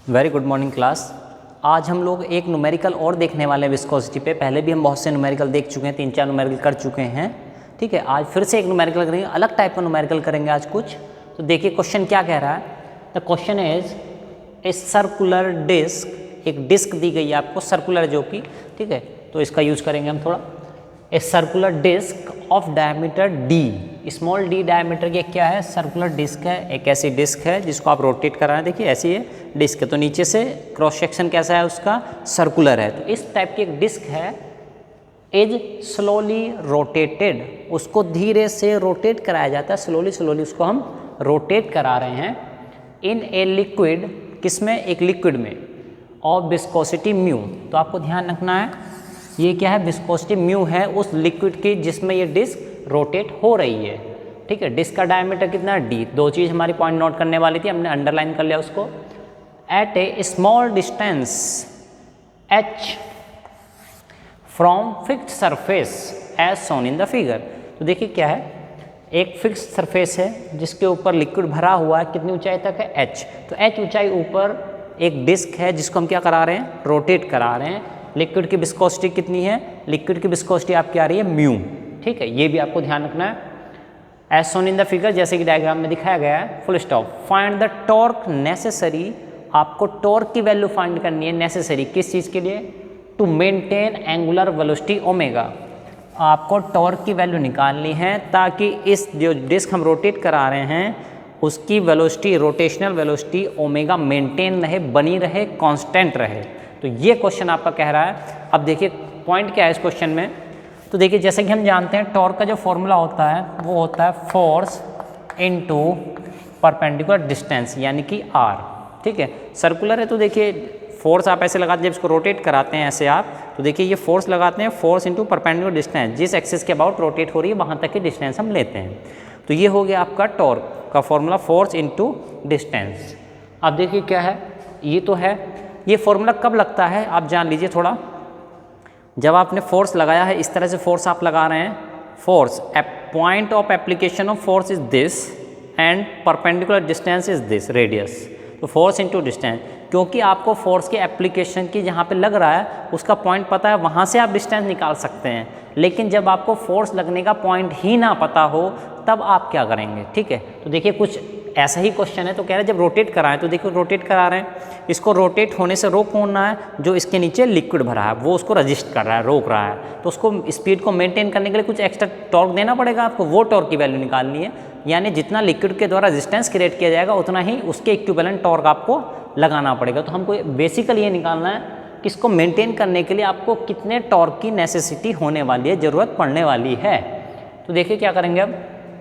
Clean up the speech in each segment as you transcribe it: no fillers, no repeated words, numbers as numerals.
Very good morning class. आज हम लोग एक न्यूमेरिकल और देखने वाले हैं विस्कोसिटी पे। पहले भी हम बहुत से न्यूमेरिकल देख चुके हैं, 3-4 न्यूमेरिकल कर चुके हैं। ठीक है, आज फिर से एक न्यूमेरिकल करेंगे, अलग टाइप का न्यूमेरिकल करेंगे आज कुछ। तो देखिए क्वेश्चन क्या कह रहा है। The question is a circular disc, एक डिस्क दी गई है आपको सर्कुलर जो कि, ठीक है, तो इसका यूज करेंगे हम थोड़ा। A circular disc of diameter D, small D diameter की क्या है, सर्कुलर डिस्क है। एक ऐसी डिस्क है जिसको आप रोटेट कर रहे हैं, देखिए ऐसी है डिस्क है, तो नीचे से क्रॉस सेक्शन कैसा है उसका, सर्कुलर है। तो इस टाइप की एक डिस्क है, इज स्लोली रोटेटेड, उसको धीरे से रोटेट कराया जाता है, स्लोली स्लोली उसको हम रोटेट करा रहे हैं। इन ए लिक्विड, किसमें, एक लिक्विड में, ऑफ विस्कोसिटी म्यू। तो आपको ध्यान रखना है ये क्या है, विस्कोसिटी म्यू है उस लिक्विड की जिसमें ये डिस्क रोटेट हो रही है। ठीक है, डिस्क का डायमीटर कितना, डी। दो चीज़ हमारी पॉइंट नोट करने वाली थी, हमने अंडरलाइन कर लिया उसको। At a small distance h from fixed surface as shown in the figure. तो देखिए क्या है, एक फिक्स्ड सरफेस है जिसके ऊपर लिक्विड भरा हुआ है, कितनी ऊंचाई तक है, h। तो h ऊंचाई ऊपर एक डिस्क है जिसको हम क्या करा रहे हैं, रोटेट करा रहे हैं। लिक्विड की विस्कोसिटी कितनी है, लिक्विड की विस्कोसिटी आपकी आ रही है म्यू। ठीक है, ये भी आपको ध्यान रखना है। As shown in the figure, जैसे कि डायग्राम में दिखाया गया है। Full stop. Find the torque necessary, आपको टॉर्क की वैल्यू फाइंड करनी है। नेसेसरी किस चीज़ के लिए, to maintain angular velocity omega. आपको टॉर्क की वैल्यू निकालनी है ताकि इस जो डिस्क हम रोटेट करा रहे हैं उसकी velocity, rotational velocity omega maintain रहे, बनी रहे, कांस्टेंट रहे। तो ये क्वेश्चन आपका कह रहा है। अब देखिए पॉइंट क्या है इस क्वेश्चन में। तो देखिए जैसे कि हम जानते हैं टॉर्क का जो फॉर्मूला होता है वो होता है फोर्स इनटू परपेंडिकुलर डिस्टेंस, यानी कि आर। ठीक है, सर्कुलर है तो देखिए फोर्स आप ऐसे लगाते हैं, जब इसको रोटेट कराते हैं ऐसे आप, तो देखिए ये फोर्स लगाते हैं, फोर्स इनटू परपेंडिकुलर डिस्टेंस, जिस एक्सिस के अबाउट रोटेट हो रही है वहाँ तक की डिस्टेंस हम लेते हैं। तो ये हो गया आपका टॉर्क का फॉर्मूला, फोर्स इनटू डिस्टेंस। अब देखिए क्या है, ये तो है, ये फॉर्मूला कब लगता है आप जान लीजिए थोड़ा। जब आपने फोर्स लगाया है, इस तरह से फोर्स आप लगा रहे हैं, force point of application of force is this and perpendicular distance is this radius. तो फोर्स इनटू डिस्टेंस, क्योंकि आपको फोर्स के एप्लीकेशन की जहाँ पे लग रहा है उसका पॉइंट पता है, वहाँ से आप डिस्टेंस निकाल सकते हैं। लेकिन जब आपको फोर्स लगने का पॉइंट ही ना पता हो तब आप क्या करेंगे। ठीक है, तो देखिए कुछ ऐसा ही क्वेश्चन है। तो कह रहे हैं जब रोटेट कराएं, तो देखिए रोटेट करा रहे हैं, इसको रोटेट होने से रोकना है, जो इसके नीचे लिक्विड भरा है वो उसको रजिस्ट कर रहा है, रोक रहा है। तो उसको स्पीड को मेंटेन करने के लिए कुछ एक्स्ट्रा टॉर्क देना पड़ेगा आपको, वो टॉर्क की वैल्यू निकालनी है। यानी जितना लिक्विड के द्वारा रेजिस्टेंस क्रिएट किया जाएगा उतना ही उसके इक्विवेलेंट टॉर्क आपको लगाना पड़ेगा। तो हमको बेसिकली ये निकालना है कि इसको मेंटेन करने के लिए आपको कितने टॉर्क की नेसेसिटी होने वाली है, ज़रूरत पड़ने वाली है। तो देखिए क्या करेंगे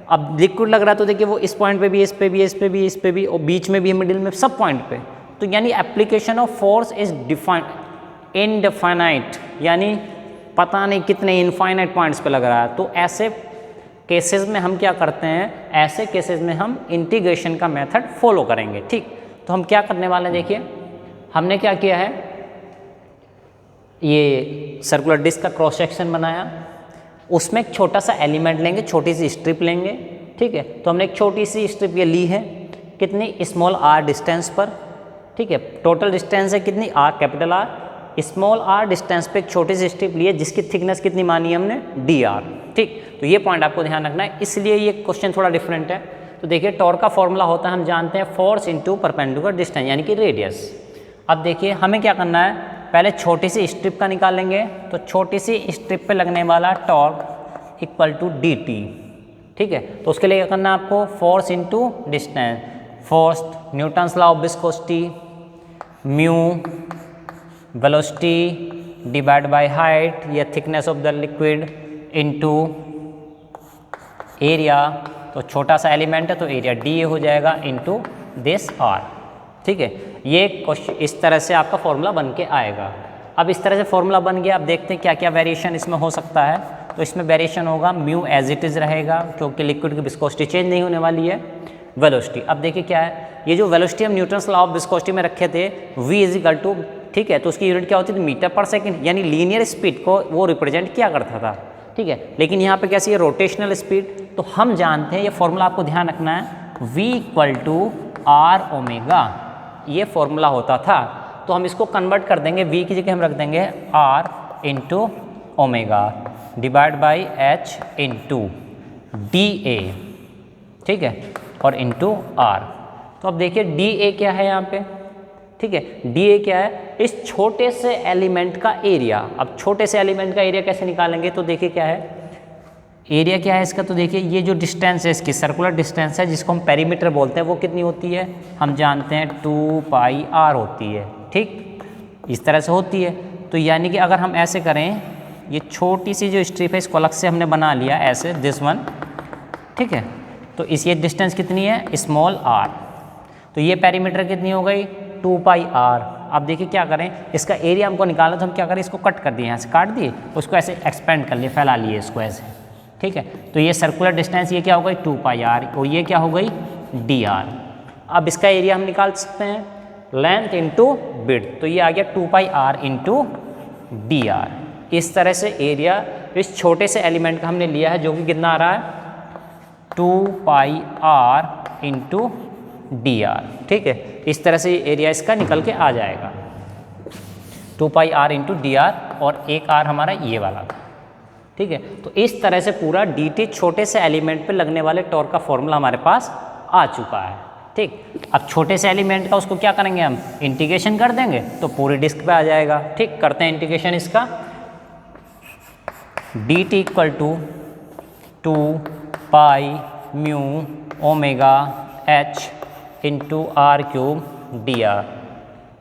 अब लिक्विड लग रहा है तो देखिए वो इस पॉइंट पे भी, इस पे भी, इस पे भी, इस पे भी, और बीच में भी, मिडिल में, सब पॉइंट पे। तो यानी application of force is defined indefinite, यानी पता नहीं कितने इनफाइनाइट पॉइंट्स पे लग रहा है। तो ऐसे केसेस में हम क्या करते हैं, ऐसे केसेस में हम इंटीग्रेशन का मेथड फॉलो करेंगे। ठीक, तो हम क्या करने वाले हैं, देखिए हमने क्या किया है, ये सर्कुलर डिस्क का क्रॉस सेक्शन बनाया, उसमें एक छोटा सा एलिमेंट लेंगे, छोटी सी स्ट्रिप लेंगे। ठीक है, तो हमने एक छोटी सी स्ट्रिप ये ली है, कितनी, स्मॉल आर डिस्टेंस पर। ठीक है, टोटल डिस्टेंस है कितनी, R, capital R. Small R distance पे एक छोटी सी स्ट्रिप ली है जिसकी थिकनेस कितनी मानी है हमने, डी आर। ठीक, तो ये पॉइंट आपको ध्यान रखना है, इसलिए ये क्वेश्चन थोड़ा डिफरेंट है। तो देखिए टॉर्क का फॉर्मूला होता है, हम जानते हैं, फोर्स इनटू परपेंडिकुलर डिस्टेंस यानी कि रेडियस। अब देखिए हमें क्या करना है, पहले छोटी सी स्ट्रिप का निकालेंगे। तो छोटी सी स्ट्रिप पे लगने वाला torque equal to D T. ठीक है, तो उसके लिए क्या करना है आपको, force into distance, force Newton's law of viscosity, mu velocity divide by height या thickness of the liquid into area. तो छोटा सा एलिमेंट है तो एरिया डी हो जाएगा इनटू दिस आर। ठीक है, ये क्वेश्चन इस तरह से आपका फॉर्मूला बन के आएगा। अब इस तरह से फॉर्मूला बन गया, अब देखते हैं क्या क्या वेरिएशन इसमें हो सकता है। तो इसमें वेरिएशन होगा, म्यू एज इट इज़ रहेगा क्योंकि लिक्विड की विस्कोसिटी चेंज नहीं होने वाली है। वेलोसिटी, अब देखिए क्या है, ये जो वेलोसिटी हम न्यूटन्स लॉ ऑफ विस्कोसिटी में रखे थे, v इज इक्वल टू, ठीक है, तो उसकी यूनिट क्या होती थी, मीटर पर सेकेंड, यानी लीनियर स्पीड को वो रिप्रेजेंट किया करता था। ठीक है, लेकिन यहाँ पे कैसी है, रोटेशनल स्पीड। तो हम जानते हैं, ये फॉर्मूला आपको ध्यान रखना है, v equal to R omega. ये फॉर्मूला होता था। तो हम इसको कन्वर्ट कर देंगे, v की जगह हम रख देंगे r into omega divide by h into dA, ठीक है, और इंटू r। तो अब देखिए dA क्या है यहाँ पे, ठीक है, dA क्या है, इस छोटे से एलिमेंट का एरिया। अब छोटे से एलिमेंट का एरिया कैसे निकालेंगे, तो देखिए क्या है, एरिया क्या है इसका, तो देखिए ये जो डिस्टेंस है इसकी सर्कुलर डिस्टेंस है जिसको हम पेरीमीटर बोलते हैं, वो कितनी होती है, हम जानते हैं 2 पाई r होती है, ठीक, इस तरह से होती है। तो यानी कि अगर हम ऐसे करें, ये छोटी सी जो स्ट्रिप है इसको अलग से हमने बना लिया ऐसे, दिस वन, ठीक है, तो इस ये डिस्टेंस कितनी है, स्मॉल r, तो ये पेरीमीटर कितनी हो गई 2 पाई r। अब देखिए क्या करें, इसका एरिया हमको निकालना, तो हम क्या करें, इसको कट कर दिए, यहाँ से काट दिए, उसको ऐसे एक्सपेंड कर लिए, फैला लिए इसको ऐसे, ठीक है। तो ये सर्कुलर डिस्टेंस ये क्या हो गई 2 पाई r, और ये क्या हो गई dr। अब इसका एरिया हम निकाल सकते हैं, लेंथ इंटू विड्थ, तो ये आ गया 2 पाई r इंटू dr। इस तरह से एरिया इस छोटे से एलिमेंट का हमने लिया है, जो कि कितना आ रहा है 2 पाई r इंटू dr, ठीक है। इस तरह से एरिया इसका निकल के आ जाएगा 2 पाई r इंटू dr, और एक r हमारा ये वाला था, ठीक है। तो इस तरह से पूरा dt छोटे से एलिमेंट पे लगने वाले टॉर्क का फॉर्मूला हमारे पास आ चुका है, ठीक। अब छोटे से एलिमेंट का उसको क्या करेंगे, हम इंटीग्रेशन कर देंगे तो पूरे डिस्क पे आ जाएगा, ठीक। करते हैं इंटीग्रेशन इसका, dt equal to 2 pi mu omega h into R cube dr,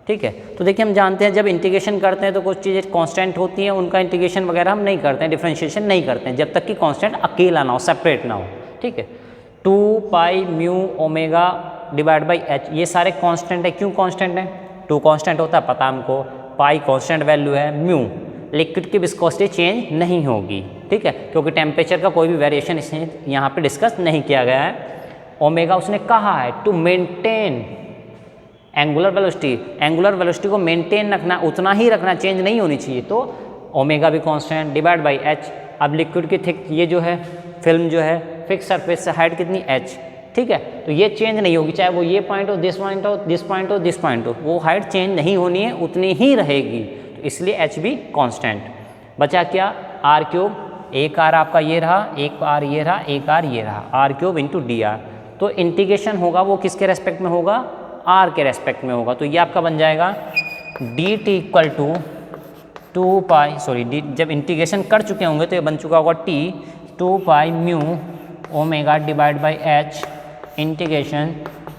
ठीक है। तो देखिए हम जानते हैं जब इंटीग्रेशन करते हैं तो कुछ चीज़ें कांस्टेंट होती हैं, उनका इंटीग्रेशन वगैरह हम नहीं करते हैं, डिफरेंशिएशन नहीं करते हैं जब तक कि कांस्टेंट अकेला ना हो, सेपरेट ना हो, ठीक है। 2 pi mu omega divide by h, ये सारे कांस्टेंट है। क्यों कांस्टेंट है, 2 कांस्टेंट होता है पता हमको, पाई कांस्टेंट वैल्यू है, म्यू लिक्विड की विस्कोसिटी चेंज नहीं होगी, ठीक है, क्योंकि टेम्परेचर का कोई भी वेरिएशन इसने यहाँ पे डिस्कस नहीं किया गया है। ओमेगा उसने कहा है टू मेंटेन एंगुलर वेलोसिटी को मेंटेन रखना, उतना ही रखना, चेंज नहीं होनी चाहिए, तो ओमेगा भी कांस्टेंट डिवाइड बाई h। अब लिक्विड की थिक ये जो है फिल्म जो है फिक्स सरफेस से हाइट कितनी h, ठीक है, तो ये चेंज नहीं होगी, चाहे वो ये पॉइंट हो, दिस पॉइंट हो, दिस पॉइंट हो, दिस पॉइंट हो, वो हाइट चेंज नहीं होनी है, उतनी ही रहेगी, तो इसलिए h भी कांस्टेंट। बचा क्या, r क्यूब, एक r आपका ये रहा, एक r ये रहा, एक r ये रहा, r क्यूब इंटू dr। तो इंटीग्रेशन होगा वो किसके रेस्पेक्ट में होगा, r के रेस्पेक्ट में होगा, तो ये आपका बन जाएगा dt equal to 2 pi, sorry जब इंटीग्रेशन कर चुके होंगे तो ये बन चुका होगा t 2 pi mu omega divide by h integration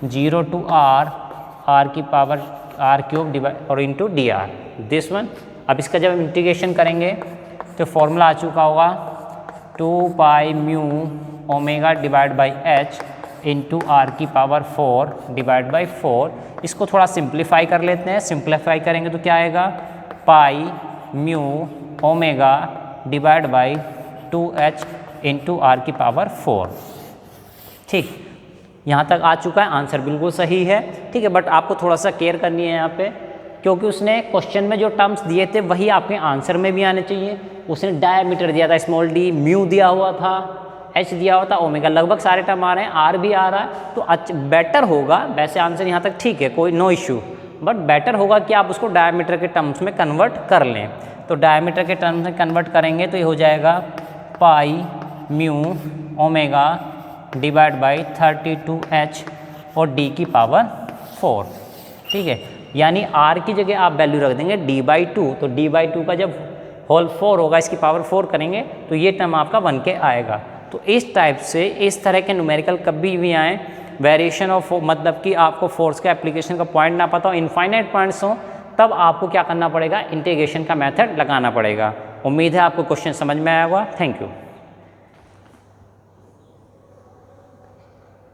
0 to r की पावर r क्यूब डिवाइड और इंटू dr, दिस वन। अब इसका जब हम इंटीग्रेशन करेंगे तो फॉर्मूला आ चुका होगा 2 pi mu omega divide by h into R की पावर 4 डिवाइड बाई 4। इसको थोड़ा सिंप्लीफाई कर लेते हैं, सिंप्लीफाई करेंगे तो क्या आएगा, pi mu omega divide by 2h into R की पावर 4, ठीक। यहाँ तक आ चुका है, आंसर बिल्कुल सही है, ठीक है। बट आपको थोड़ा सा केयर करनी है यहाँ पे, क्योंकि उसने क्वेश्चन में जो टर्म्स दिए थे वही आपके आंसर में भी आने चाहिए। उसने डायमीटर दिया था स्मॉल d, म्यू दिया हुआ था, h दिया हुआ था, ओमेगा, लगभग सारे टर्म आ रहे हैं, r भी आ रहा है, तो बेटर होगा, वैसे आंसर यहाँ तक ठीक है, कोई नो इशू, बट बेटर होगा कि आप उसको डायमीटर के टर्म्स में कन्वर्ट कर लें। तो डायमीटर के टर्म्स में कन्वर्ट करेंगे तो ये हो जाएगा पाई mu omega divide by 32h और d की पावर 4, ठीक है। यानी r की जगह आप वैल्यू रख देंगे d/2, तो d/2 का जब होल 4 होगा, इसकी पावर 4 करेंगे तो ये टर्म आपका बन के आएगा। तो इस टाइप से इस तरह के न्यूमेरिकल कभी भी आए, वेरिएशन ऑफ मतलब कि आपको फोर्स का एप्लीकेशन का पॉइंट ना पता हो, इनफाइनाइट पॉइंट्स हो, तब आपको क्या करना पड़ेगा, इंटीग्रेशन का मेथड लगाना पड़ेगा। उम्मीद है आपको क्वेश्चन समझ में आया होगा। Thank you.